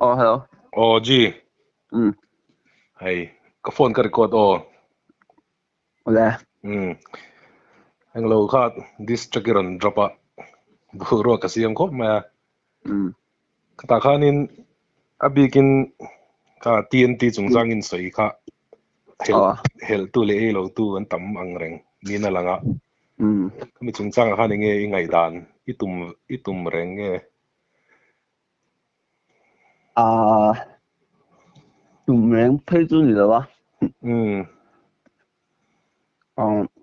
Oh, hello. Oh, G. Mm. Hey, ka phone ka record oh. Wala. Ang lo ka distract ron drop buro kasi yung ko ma Mm. katakanin abikin ka TNT chungzangin soi ka Oh. hel tu le lo tu an tam ang reng ni na langa Mm. kami chungzang ka ni nge ngai dan itum reng nge Ah, tumreng phê tu ni ba?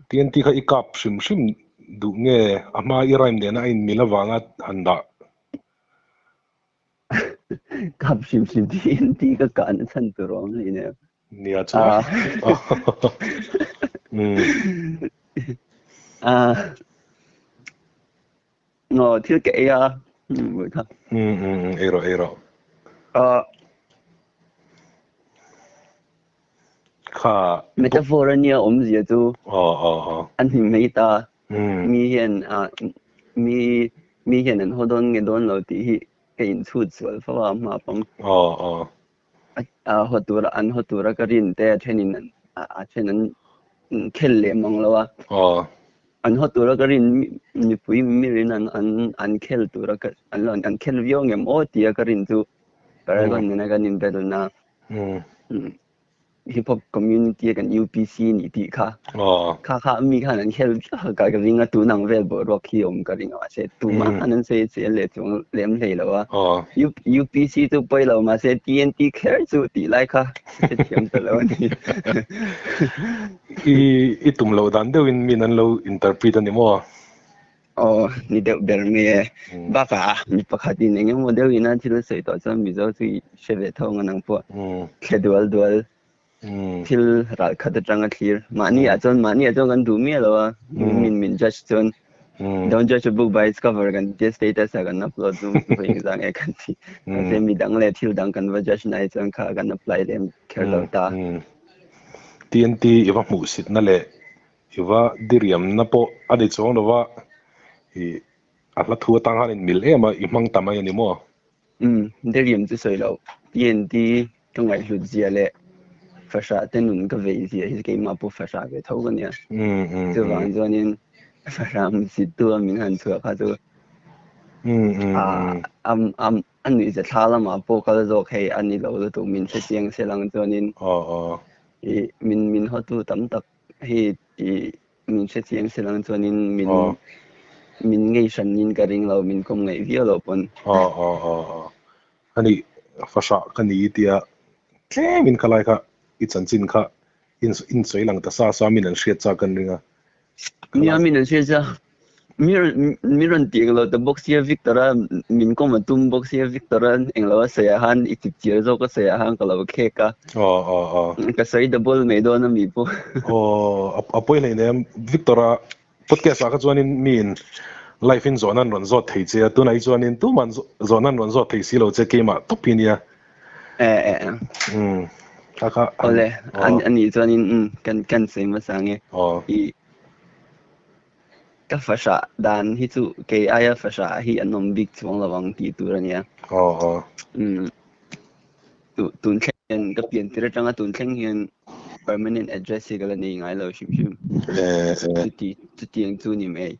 TNT ka ikap shim du nge ama iraim de na in milawanga handa Gặp sim đi cái cả nó thân từ rồi này nè. ni a chua À, ngồi thiếu kỹ à. Người thật. ero Ờ, ka metaphor niya gì tu. Anh thì mấy ta. Mi hiện mi hiện anh hodon nghe don lo thì cái in chút rồi phải không mà bằng. Hotura an hotura ka rin te thenin thenin khelle manglawa an hotura ka rin ni pui mi rin an khel tura ka an khel viong em o tia ka rin tu paragon ni na ganin bedol na hip hop community kan UPC ni ti kha mi kha an khel ka ringa tu nang vel bo rock hi om ka ringa se tu ma an se le chung lem le lawa UPC tu poi lo ma se TNT care chu ti lai kha se thiam ta lo ni itum lo dan deuhin min an lo interpret ani mo ni de ber me ba ka mi pakhat in engem model ina thil sei to cham mi zo chu sheve thong nang po schedule dual thil ral khat atanga clear mani achon kan du mi lo min just chon don't judge a book by its cover kan just status kan upload zoom tu hi zang e kan ti se mi dang le thil dang kan va just nai chon kha kan apply them care lo ta TNT iwa mu sit na le iwa diriam na po adi chong lo wa i atla thu tang hanin mil ema imang tamai ani mo diriam chu soi lo TNT tung ai lu zia le fasha tenun ka ve zia hi ke ma po fasha ve thau kan ya chu wang zonin fasha mi sit tu min han chu kha chu anh ấy sẽ thà lắm mà bố cái đó hay anh ấy lâu rồi mình sẽ tiếng sẽ lang cho nên mình họ tu tầm tập hay mình sẽ tiếng sẽ lang cho nên mình ngay sân nhìn cái ring lâu mình không ngay việc lâu pun anh ấy fasha kan ni tia ke min khalai kha i chanchin kha in soi lang ta sa min an hriat cha kan ringa mình sẽ cha miron tiếng lo the box here Victoria min ko matum box here Victoria eng lo sa han itip chiar zo ko sa han ko lo ke ka ka sai double me do na mi po apoi nei nem Victoria podcast ka chuanin min life in zone an ron zo thei che tu nai chuanin tu man zone an ron zo thei si lo che ke ma topinia kaka ole ani chuanin kan sei ma sange ka fasha dan hi chu ke aya fasha hi anom big chuang lawang ti turania tun thleng ka pian tira tanga tun thleng hian permanent address hi kala nei ngai lo shim ti ang chu ni mai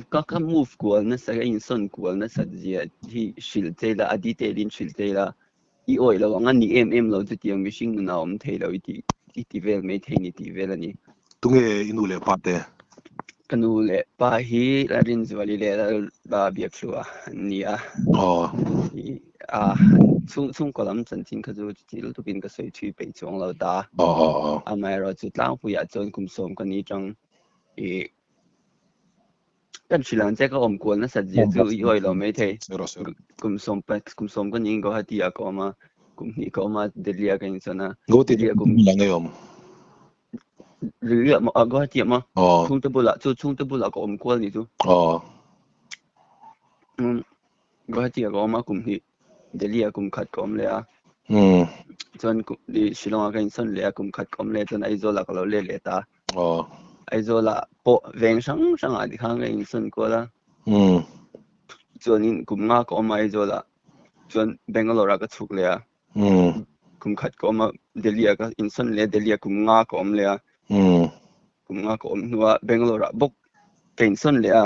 ka move kual na sa in son kual na sa zia hi shil tela adi telin shil tela I oi lo nga ni lo tu ti ang mishing na om thei lo ti vel mai thei ni ti vel ani tunge inule pate kanule pa hi la rin zwali le la biak lua nia chung kolam chan chin kha chu ti lu tu bin ka soi thui pe chong lo ta amai ro chu tlang pu ya chon kum som ka ni chang kan chilang che ka om kual na sa ji chu I oi lo mai thei kum som ka ning ko ha ti a ko ma kum ni ko ma delia ka insana go ti kum lang yom ria ma go ha ti ma chung te bula ko om kual ni chu go ha ti ko ma kum ni delia kum khat kom le a chon di shilong ka insan le kum khat kom le chon ai zo la ka lo le ta ai zo la po veng sang a di khang ka insan ko la chon in kum nga ko mai zo la chuan Bangalore ka chuk le a kum khat ko ma Delhi ka insan le Delhi kum nga ko om le a kum nga ko om nuwa Bangalore bok ka insan le a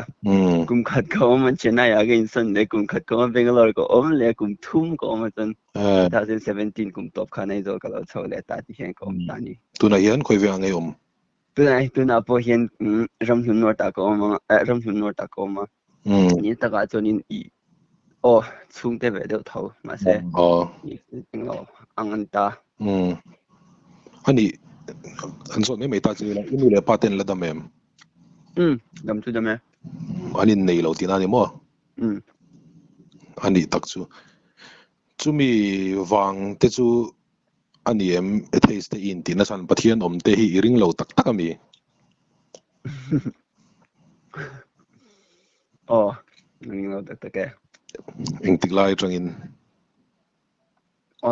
kum khat ko ma Chennai ka insan le kum khat ko ma Bangalore ko om le kum thum ko ma tan 2017 kum top khanai zo ka lo chho le ta ti hen ko om ta ni tu na hian khoi ve angai tu na po hian ramhlun nor ta ko ma ramhlun nor ta ko ma ni ta ka chonin I chung te ve deuh tho ma se ngo angan ta ani an so me ta chi la inu le paten la da mem dam tu da me ani nei lo tin ani mo ani tak chu chumi wang te chu ani em atheist te in tin san pathian om te hi ring lo tak tak ami ring lo tak tak ke eng tik lai tangin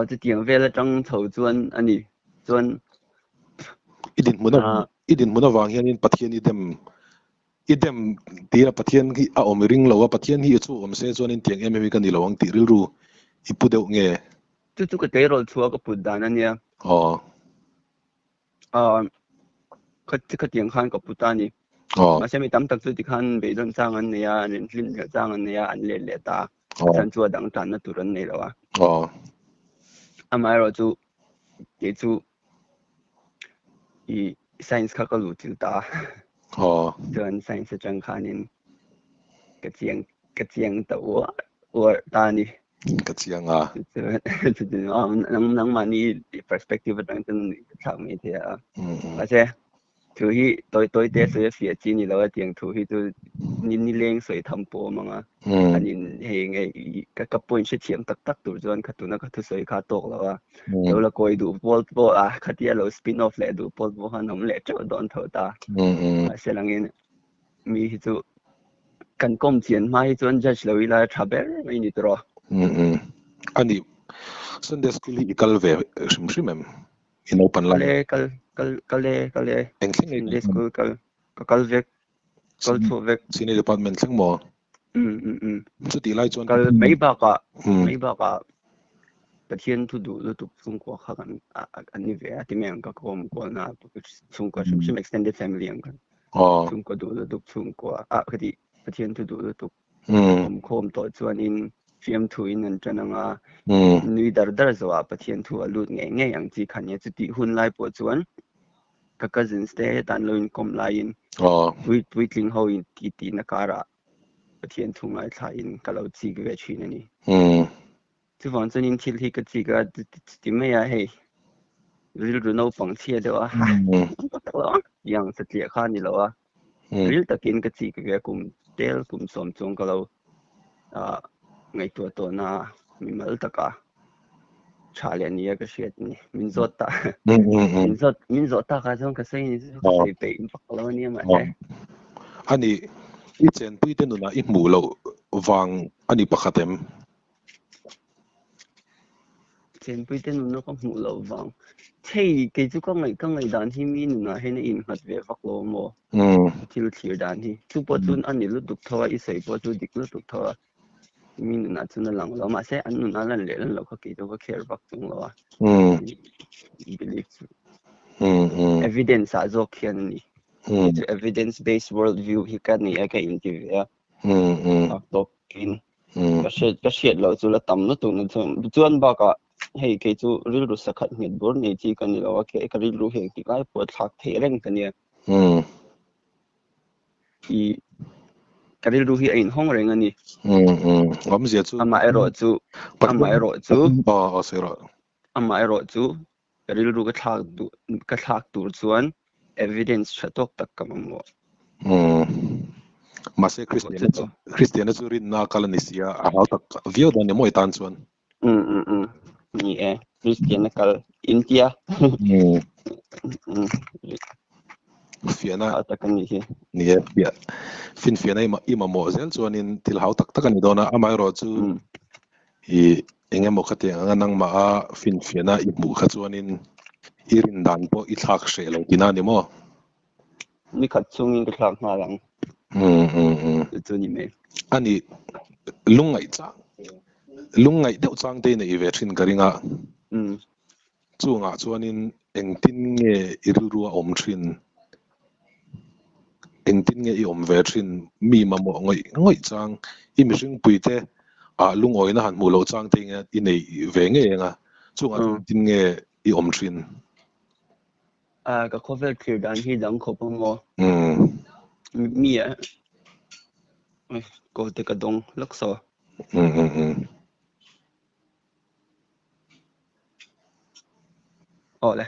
ti tiang ve la tang tho chuan ani chuan idin muna wang hian in pathian idem tira pathian hi a om ring lo pathian hi chu om se chuan in tiang em kan ni lo ang ti ril ru ipu deuh nge tu ka te rol chua ka put dan ania ka tiang khan ka putani ma se mi tam tak chu ti khan be don chang an nia rin lim ka chang an nia an le ta chan chu dang tan na turan nei lo amai ro chu ke chu I science ka lu til ta chuan science chang khanin ka chiang ta or ta ni ka chiang nang mani perspective tang tan thang mi the a se thu hi toi te se fi chi ni lo tiang thu hi tu ni leng soi tham po manga anin he nge ka point se thiam tak tak tur chuan khatuna ka thu soi kha tok lo lo la koi du pol po khatia lo spin off le du pol po han om le chaw don tho ta se langin mi hi chu kan kom chian mai chuan judge lo ila thaber mai ni tro ani Sunday school hi ikal ve shim em in open line kal Sunday school kal vek kal chu vek senior department thlang mo chu ti lai chuan kal mai ba ka pathian thu du lu tu chung ko kha kan ani ve ati mem ka kom ko na chung ko shim extended family ang kan chung ko du lu tu chung ko khati pathian thu du lu tu kom to chuan in fiam thu in an chananga nui dar zawa pathian thu alut nge yang chi khania chu ti hun lai po chuan ka cousins te tan lo in kom lai in twinkling ho in ti na kara pathian thu ngai thla in kalo chi ge chin ani chu wan chuan in thil hi ka chi ga ti me ya hei ril ru no pang chia de wa yang sa tia kha ni lo ril takin ka chi ge kum tel kum som chung kalo ngai to na mi mal taka chale ni ka shet ni min zot ta min zot ta ka jong ka sei ni sei pe in paklo ni ma ani I chen pui te nuna I mu lo wang ani pakhatem chen pui te nuna ka mu lo wang thei ke chu ka ngai dan hi mi nuna he na in hat ve paklo mo til thir dan hi chu po chun ani lu duk thawa I sei po chu dik lu duk thawa mi nuna chuna lang lo ma se an nuna lan le lan lo ka ki to ka kher bak chung lo believe evidence a zo khian ni evidence based world view hi ka ni ka interview top in ka shet lo chu la tam no tu na chuan ba ka hei ke chu ril ru sakhat ngit bor nei chi kan ni lo ke ka ril ru he ki kai po thak the reng kan ya I karil ru hi ein hong reng ani om zia chu ama ero chu sero ama ero chu karil ru ka thak tur chuan evidence chatok tak kamamo mase Christian chu rin na kalanisia a hal tak view dan ni moi tan chuan ni Christian kal India fiana atakani hi ni ya fin fiana ima mo zel chuan in til hau tak tak ani dona amai ro chu I enge mo khate anga nang ma a fin fiana I mu kha chuan in irin dan po I thak she lo tina ni mo ni khat chung in ka thak ma lang chu ni me ani lungai cha lung ngai deuh chang te nei ve thin karinga chunga chuanin engtin nge irilrua om thin engtin nge i om ve thin mi mamo ngoi chang i mihring puite a lung oina han mu lo chang te nge i nei ve nge nga chunga engtin nge i om thin ka cover clear dan hi dang ko mo mi ko te ka dong lakso le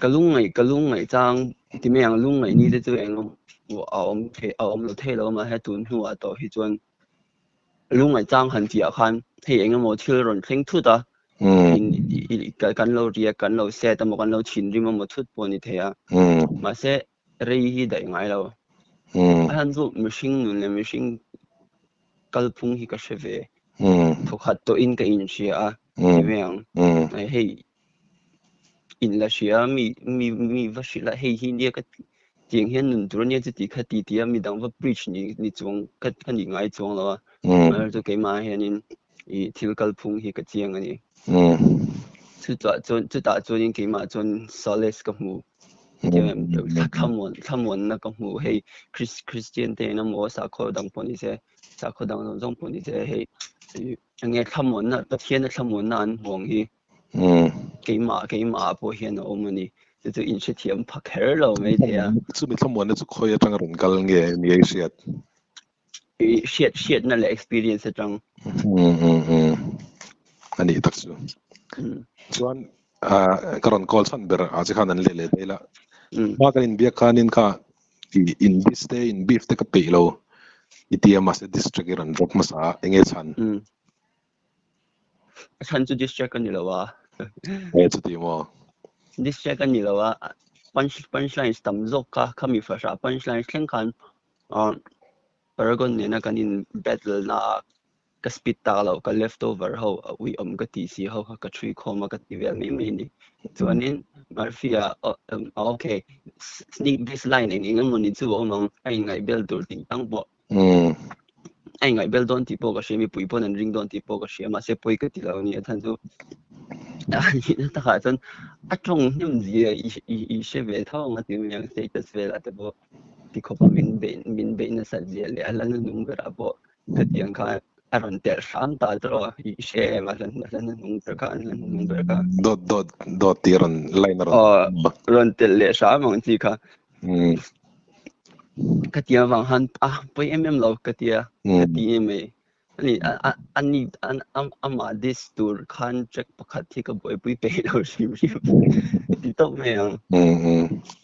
kalung ngai chang ti me ang lung ngai ni te chu eng wo aom lo the lo ma he tun hu a to hi chuan lung ngai chang han ti a khan he eng mo thil ron thleng thu ta in kan lo ria kan lo se ta mo kan lo chin ri mo thut po ni the a ma se rei hi dai ngai lo a han zu mishing nun le mishing kalphung hi ka sheve thokhat to in ka in sia a ti me ang hei in la sia mi va shila hei hi ne ka tiang hian nun tur ne chu ti kha ti tia mi dang va bridge ni chuang ka ni ngai chuang lo ma chu ke ma hian in I thil kalphung hi ka chiang ani chu ta chuan in ke ma chuan solace ka mu thamon na ka mu hei Christian te na mo sa kho dang poni se sa kho dang jong poni se hei nge thamon na ta hian na thamon na an hong hi ke ma po hian o mani chu in she thiam phak her lo mai the a chu mi thamon na chu khoi atang ron kal nge ni ai shit na le experience atang ani tak chu chuan karon call san ber a chi khan an le la ma kan in bia khanin kha in this day in beef te ka pe lo itiam as district ran drop masa enge chan chu district kan lo wa chu ti mo district kan lo wa punchline stam zok ka khami fa sha punchline thleng khan paragon ne na kan in battle na ka speed ta lo ka leftover ho we ka ti si ho ka three khoma ka ti vel ni ni chuanin marfia okay sneak this line in ngam ni chu omang ai ngai bel tur ting tang bo ai ngai bel don ti po ka shemi pui pon an ring don ti po ka shema se poi ka ti lo ni than chu ta kha chon atong nim ji I she ve thong a ti yang status vel at bo ti khopa min be na sa je le ala nung ra bo ka ti ang kha aron tel sam ta tro I she ma san nung ter ka dot tiran line ron tel le sa mong ti kha ka ti wang han poi lo ka ti me ani ama this tour khan check pakhat thi ka boy pui pe lo sim ti to me ang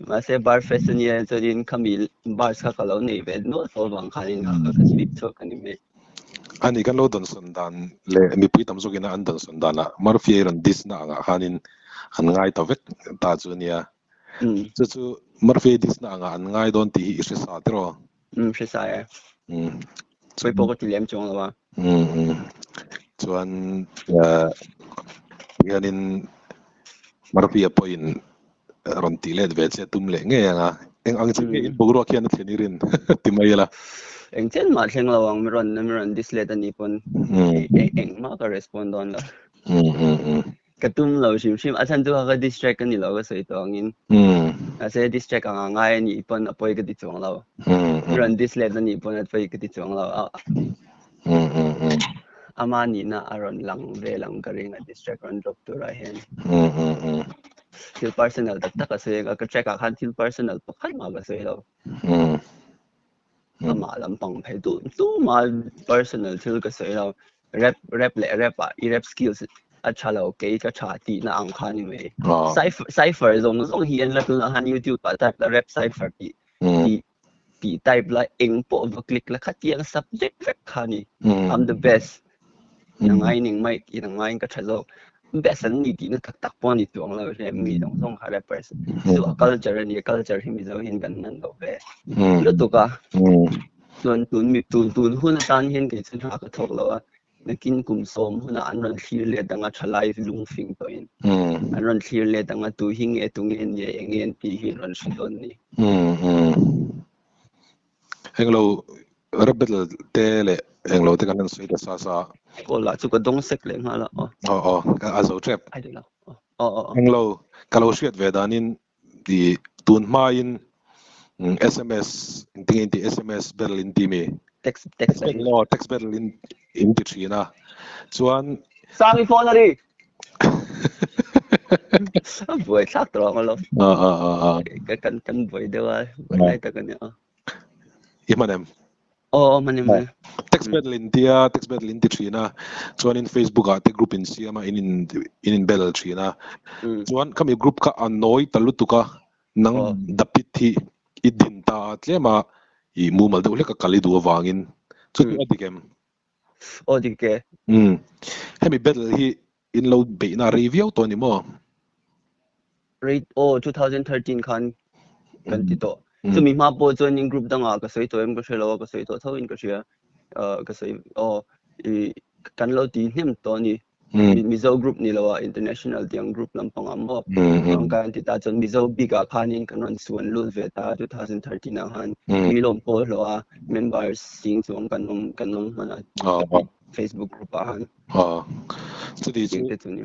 ma se bar fest ni so din kamil bar sa ka lo nei ve no so wang khanin ka speak to kan me ani kan lo don sundan le mi pui tam zogina an don sundana marfi ran dis na nga khanin an ngai ta vek ta chu nia chu marfi dis na nga an ngai don ti I se sa tro se sa ya poi po ko ti lem chong la chuan yanin marfi a point ron ti let ve che tum le nge nga eng ang chi in bogro khian thenirin timayela eng chen ma thleng lawang mi ron dislet ani pon eng ma ka respond on la katum lo sim achan tu ka distract ani lo so ito angin ase distract ang ngai ani pon apoi ka ti chong lo ron dislet ani pon apoi ka ti chong lo ama ni na aron lang ve lang ka ring distract ron drop to ra hen til personal tak ka se ka check ka khan til personal pakhat ma ba se lo ama lam pang phai tu ma personal til ka se lo rap I rap skills acha lo ke ka cha ti na ang khan ni me cipher zong hian la tu han YouTube pa type la rap cipher ti type la eng po va click la khatiang subject vek khani I'm the best yang ai ning mai ki nang ai ka thalo best an ni ti na tak po ni tuang la je mi dong song ha rappers so culture hi mi zo hin kan nan do ve lu tu ka tun hun tan hian ke chen ha ka thok lo na kin kum som hun an ron thlir le danga thalai lung fing to in an ron thlir le danga tu hing e tung en ye eng en ti hi ron shidon ni henglo rebel tele englo te kan soi da sa ko la chu ko dong sek le nga la azo trap ai de la englo kalau shiat vedanin di tun main SMS tingin di SMS Berlin timi text Berlin in di China chuan sang phone ri voi thak tro nga lo kan voi de wa lai ta kan imanem mani text Berlin di China chuan in Facebook te group in siama in Bel China chuan kami group ka annoy talutuka nang dapit hi idin ta tlema I mumal de ule ka kalidu wangin chu adikem dike hemi Bel hi in lo be na review to ni mo rate 2013 kan ti to chu mi ma po joining group danga ka soi to em ko shelo ka soi to thawin ka shia ka soi kan lo ti hnem to ni mizo group ni lo international tiang group lampang amo ang kan ti ta chon mizo biga khanin kanon suan lu ve ta 2013 a han mi lom po lo members sing chuang kanom mana Facebook group a han chu di chu te chu ni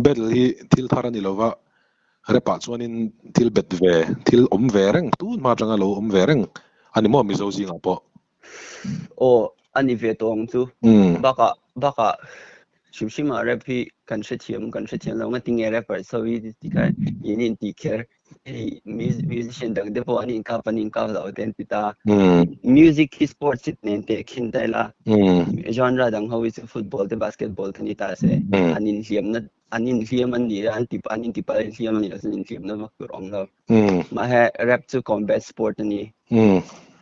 bel hi thil thara ni lova repa chuanin thil bet ve thil om ve reng tu ma tanga lo om ve reng ani mo mizo zinga po ani ve tong chu baka shimshima rap hi kan thiam lo nga ting rapper so ti kai inin ti kher musician dang de po ani ka panin ka lo ten ti ta music hi sports it nen te khin dai la genre dang how is football te basketball thani ta se anin liam an ni an ti pa liam ni asin liam na ma kurong lo ma he rap chu combat sport ani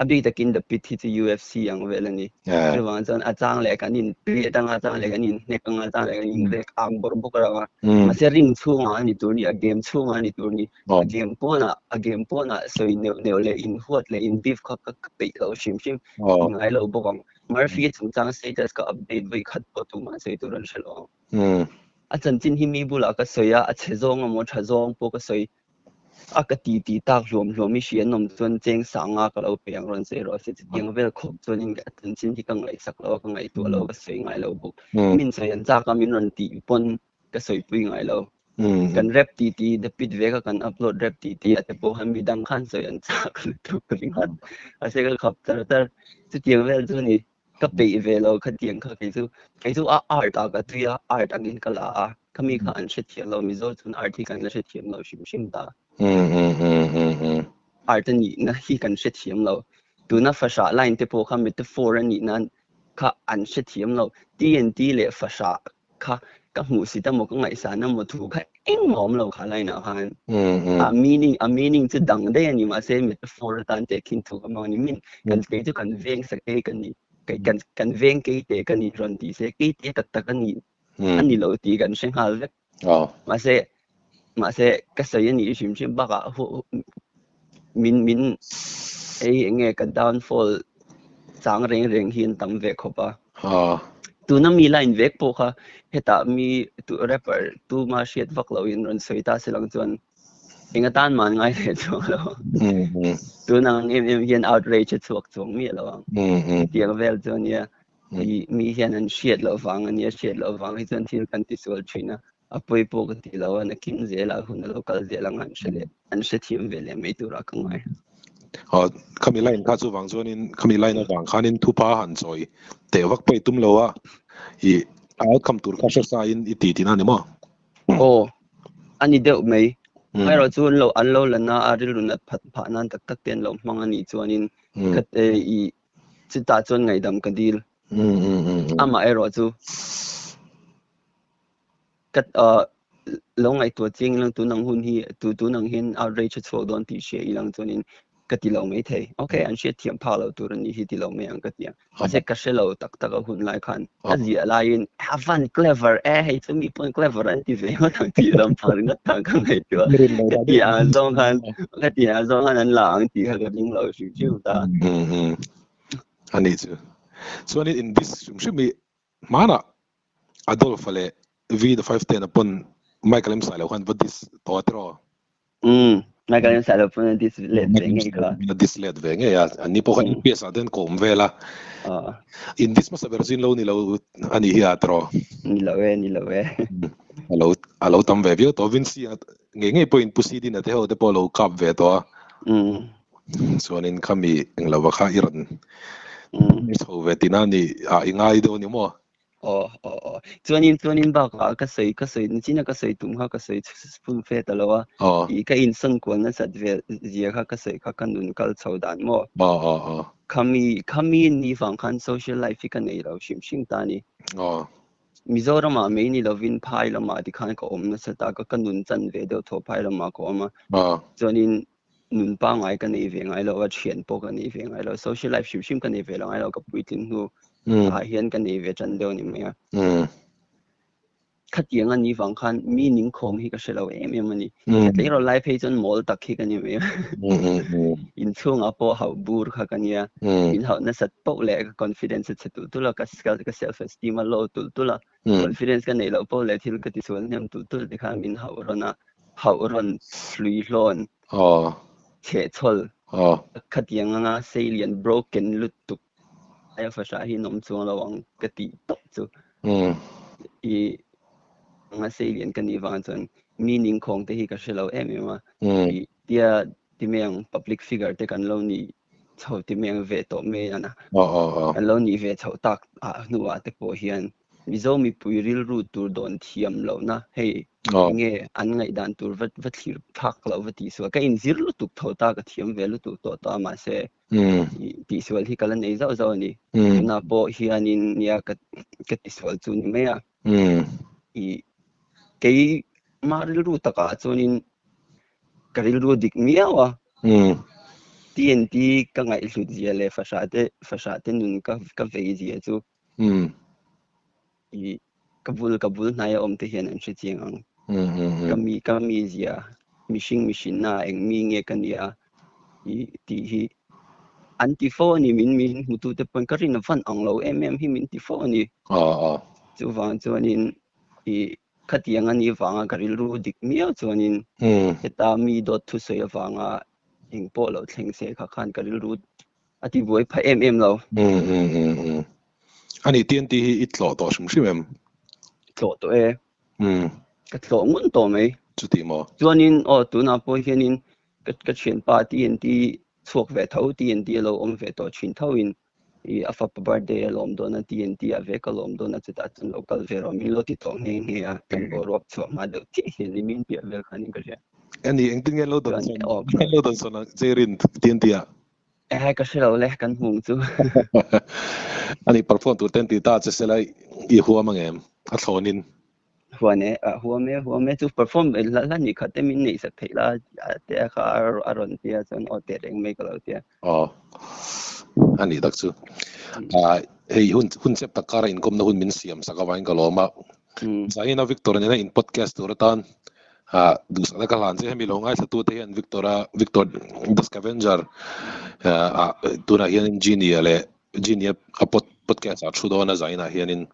abi takin the pit hi UFC ang velani rewan chan achang le kanin pri tang achang le kanin ne kang achang le kanin rek ang bor bokara ma se ring chunga ani turni a game chunga ani turni a game pona so ne le in hot le in beef ka pe lo shim ngai lo bokang Murphy chang status ka update voi khat po tu ma se turan shelo a chan chin hi mi bula ka soya a chezong mo chazong po ka soi aka ti tak rom mi hian nom chuan cheng sanga ka lo peng ron se ro se tiang vel khop chuan in tan chin hi kang lai sak lo ka ngai tu lo ka sei ngai lo bu min se an cha ka min ron ti pon ka soi pui ngai lo kan rap ti the pit ve ka kan upload rap ti ate po han mi dang khan se an cha ka tu ka ring hat a se ka khop tar chu tiang vel chu ni ka pe ve lo ka tiang ka ke chu a art ka tu ya art angin ka la kami kha an she thian lo mi zo chun art hi kan la she thian lo shim ta art ni na hi kan she thiam lo tu na fasha line te po kha metaphor ani nan kha an she thiam lo TNT le fasha kha ka mu si ta mo ka ngai sa na mo thu kha eng mom lo kha line na han a meaning chu dang de ani ma se metaphor tan te kin thu ma ni min kan ke chu kan veng sa ke kan ni kan veng ke te kan ni ron ti se ke te tak kan ni ani lo ti kan sheng hal ve mà sẽ cái sự như chim chim bạc à min ấy nghe cái downfall chẳng rèn hiền tầm về khó ba tu na mi line vek po kha heta mi tu rapper tu ma shit vak lo in ron soi ta silang chuan inga tan man ngai le chu lo tu nang em hian outrage chuak chuang mi lo tiang vel chuan ya mi hian an shit lo wang an ya shit lo wang hi chuan thil kan ti sol china apoi po ka ti lo na kim zela hun local zela an she thiam vele me tu ra kangai kami line ka chu wang chuan in kami line wang khanin thupa han choi te vak pe tum lo a I outcome tur ka sa in I ti na ni mo ani deuh mai mai ro chuan lo an lo lana aril runat pha nan tak ten lo hmang ani chuan in khat I chita chuan ngai dam ka dil ama ero chu kat lo ngai tu ching lang tu nang hun hi tu nang hin outrage chu don ti she ilang chuan in kati lo mai thei okay an she thiam pha lo tur ni hi ti lo mai ang katia ase ka she lo tak hun lai khan azia lain have fun clever hey to me point clever an ti ve ma thang ti lam phar ngat ta ka ngai tu kati a zong han an la ang ti ha ka ding lo chu ta ani chu so in this should be mana Adolf ale V the 510 upon Michael M. Silo, but this thought. na ka yung salo po na dislet venge ka na dislet venge ya ani po ka piesa den ko umvela indis mas version lo nilo ani hiatro nilawe alo tam ve to vinci ngenge po in pusidi na te ho de polo cup ve to so nin kami ang lawa ka iran so ve tinani ingai do ni mo chuanin ba ka sei ni china ka sei tum ka sei spoon fe talawa I ka insan ko na sat ve zia ka sei ka kanun kal chaudan mo kami ni fang kan social life ka nei lo shim tani Mizoram mai ni lovin pai la ma di kan ko na sa ta ka kanun chan ve do tho pai la ma ko ma chuanin nun pa ngai ka nei ve ngai lo wa chen po ka nei ve ngai lo social life shim ka nei ve lo ngai lo ka puitin hu hian ka nei ve chan do ni me khát tiếng anh đi vắng khăn mi nín khom hi cái sự lâu em mà ni cái rồi live page trên mall tắc hi cái ni me in chung apo hậu bur khá cái nia in hậu nó sát bộ lệ confidence sẽ tụt là cái self esteem low tụt là confidence cái này lâu bộ lệ thì cái tisol nem tụt thì khá min hậu ron free loan chế chol khát tiếng anh salient broken lút tụt ai phải sao hi nôm chung là vắng cái tí tóc chứ nga salient kan ni wang chon meaning khong te hi ka shelo ma dia timeng public figure te kan lo ni chho timeng ve to me ana kan lo ni ve chho tak nuwa te po hian mizo mi puiril ru tur don thiam lo na hei nge an ngai dan tur vat thlir thak lo vati so ka in zir lu tuk tho ta ka thiam ve lu tu to ta ma se ti swal hi kala nei zo ni na po hian in nia ka ti swal chu ni me cái maril ru taka chuanin karil ru dik miawa TNT ka ngai hlut zia le fasate nun ka vei zia chu I kabul nai om te hian an chi chiang kami zia machine na eng mi nge kania ti hi antifoni min mutu te pon karin van anglo hi min tifoni chu wang chuanin khát tiếng anh vàng cái lu dik miao chuanin heta mi dot thu sei vanga ing po lo thleng se kha khan cái lu ati voi pha lo ani TNT hi itlo to shim tlo to cái tlo ngun to mai chu ti mo chuanin tu na po hianin cái chen pa TNT chuak ve tho TNT lo om ve to chin thoin afa birthday lom do na TNT ave ka lom do na chuta chun local vero mi lo ti tong nge a kan go rop chwa ma do ti ni min pi ave khanin ka ja ani engting lo don so na jerin TNT a ka shelo le kan hung chu ani perform tu TNT ta che selai I huwa mangem a thonin huwa me chu perform la ni kha te min nei sa theila te kha aron tia chon o te reng me ka lo tia ani dak chu hei hun sep takara income na hun min siam sakawain kaloma zaina Victor na in podcast turatan dus ada kalan se hemi longai sa tu te an Victor the Scavenger tuna hian engineer a podcast a chudo na zaina hianin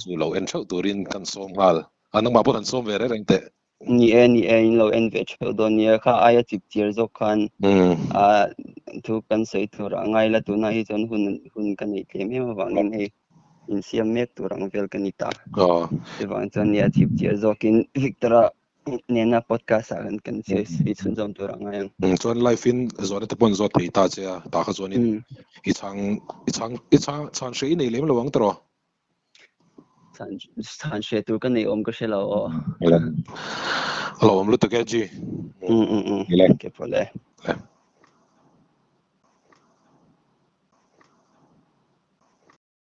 chu lo en chau turin kan som hal anang ma bon som vere rengte ni en lo en ve chho do ni kha aya chip tier zo khan thu kan sei thura ngai la tu na hi chon hun kan ni tlem he wangin he in siam mek turang vel kan ita te wang chon ni chip tier zo kin Victora nena podcast kan se speech sun jom turang ngai chon life in zone te pon zo thei ta che ta kha zonin I chang shei nei lem lo wang tro san she tu kan nei om ka shela lo om lu to ke ji ke pole